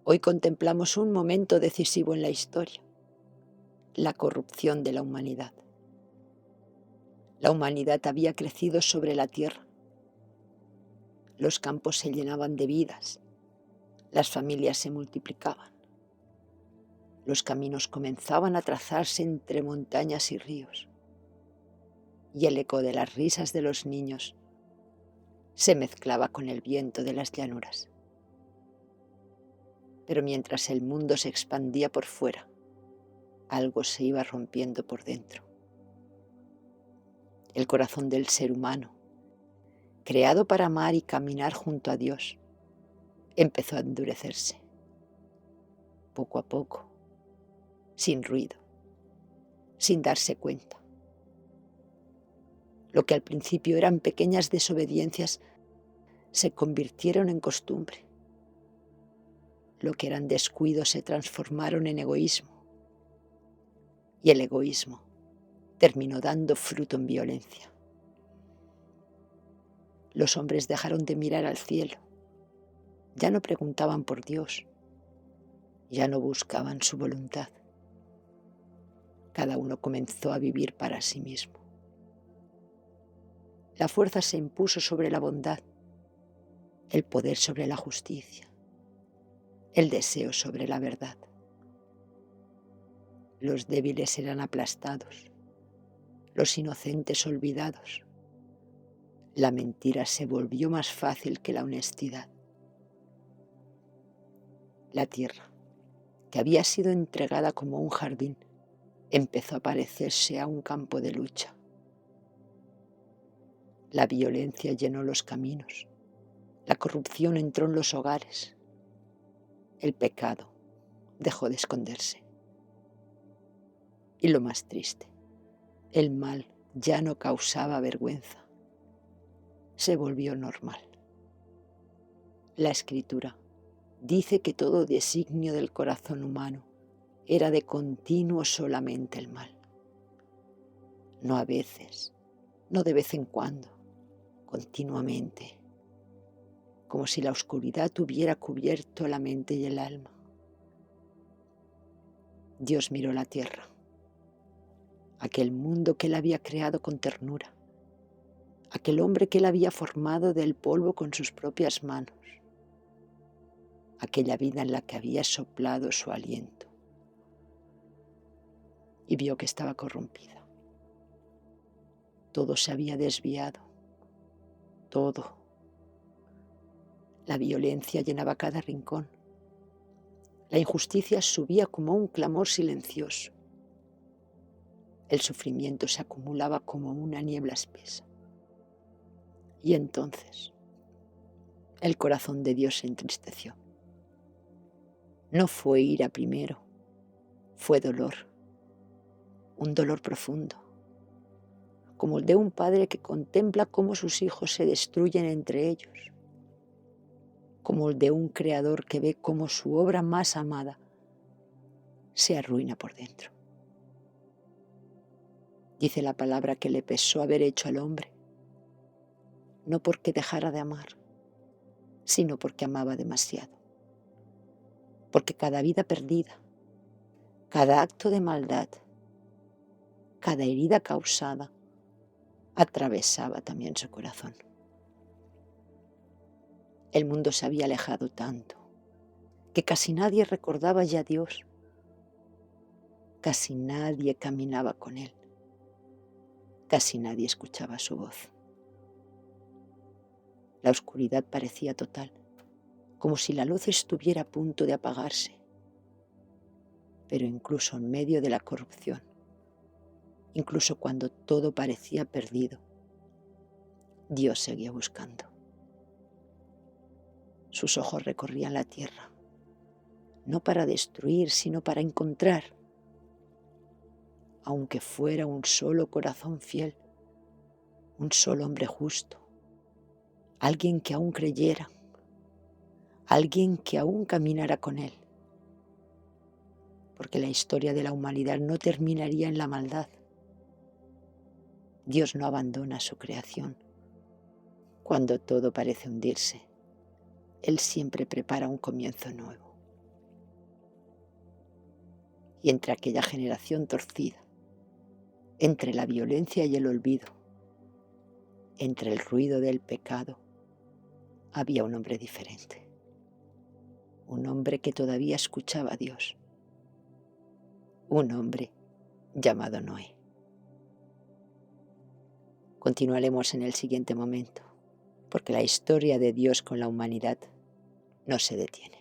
Hoy contemplamos un momento decisivo en la historia, la corrupción de la humanidad. La humanidad había crecido sobre la tierra. Los campos se llenaban de vidas, las familias se multiplicaban. Los caminos comenzaban a trazarse entre montañas y ríos, y el eco de las risas de los niños se mezclaba con el viento de las llanuras. Pero mientras el mundo se expandía por fuera, algo se iba rompiendo por dentro. El corazón del ser humano, creado para amar y caminar junto a Dios, empezó a endurecerse. Poco a poco, sin ruido, sin darse cuenta. Lo que al principio eran pequeñas desobediencias se convirtieron en costumbre. Lo que eran descuidos se transformaron en egoísmo. Y el egoísmo terminó dando fruto en violencia. Los hombres dejaron de mirar al cielo. Ya no preguntaban por Dios. Ya no buscaban su voluntad. Cada uno comenzó a vivir para sí mismo. La fuerza se impuso sobre la bondad, el poder sobre la justicia, el deseo sobre la verdad. Los débiles eran aplastados, los inocentes olvidados. La mentira se volvió más fácil que la honestidad. La tierra, que había sido entregada como un jardín, empezó a parecerse a un campo de lucha. La violencia llenó los caminos, la corrupción entró en los hogares, el pecado dejó de esconderse. Y lo más triste, el mal ya no causaba vergüenza, se volvió normal. La Escritura dice que todo designio del corazón humano era de continuo solamente el mal. No a veces, no de vez en cuando, continuamente, como si la oscuridad hubiera cubierto la mente y el alma. Dios miró la tierra, aquel mundo que él había creado con ternura, aquel hombre que él había formado del polvo con sus propias manos, aquella vida en la que había soplado su aliento, y vio que estaba corrompida. Todo se había desviado, todo. La violencia llenaba cada rincón. La injusticia subía como un clamor silencioso. El sufrimiento se acumulaba como una niebla espesa. Y entonces el corazón de Dios se entristeció. No fue ira primero, fue dolor, un dolor profundo, como el de un padre que contempla cómo sus hijos se destruyen entre ellos, como el de un creador que ve cómo su obra más amada se arruina por dentro. Dice la palabra que le pesó haber hecho al hombre, no porque dejara de amar, sino porque amaba demasiado. Porque cada vida perdida, cada acto de maldad, cada herida causada, atravesaba también su corazón. El mundo se había alejado tanto que casi nadie recordaba ya a Dios. Casi nadie caminaba con Él. Casi nadie escuchaba su voz. La oscuridad parecía total, como si la luz estuviera a punto de apagarse. Pero incluso en medio de la corrupción, incluso cuando todo parecía perdido, Dios seguía buscando. Sus ojos recorrían la tierra, no para destruir, sino para encontrar, aunque fuera un solo corazón fiel, un solo hombre justo, alguien que aún creyera, alguien que aún caminara con Él. Porque la historia de la humanidad no terminaría en la maldad. Dios no abandona su creación. Cuando todo parece hundirse, Él siempre prepara un comienzo nuevo. Y entre aquella generación torcida, entre la violencia y el olvido, entre el ruido del pecado, había un hombre diferente. Un hombre que todavía escuchaba a Dios. Un hombre llamado Noé. Continuaremos en el siguiente momento, porque la historia de Dios con la humanidad no se detiene.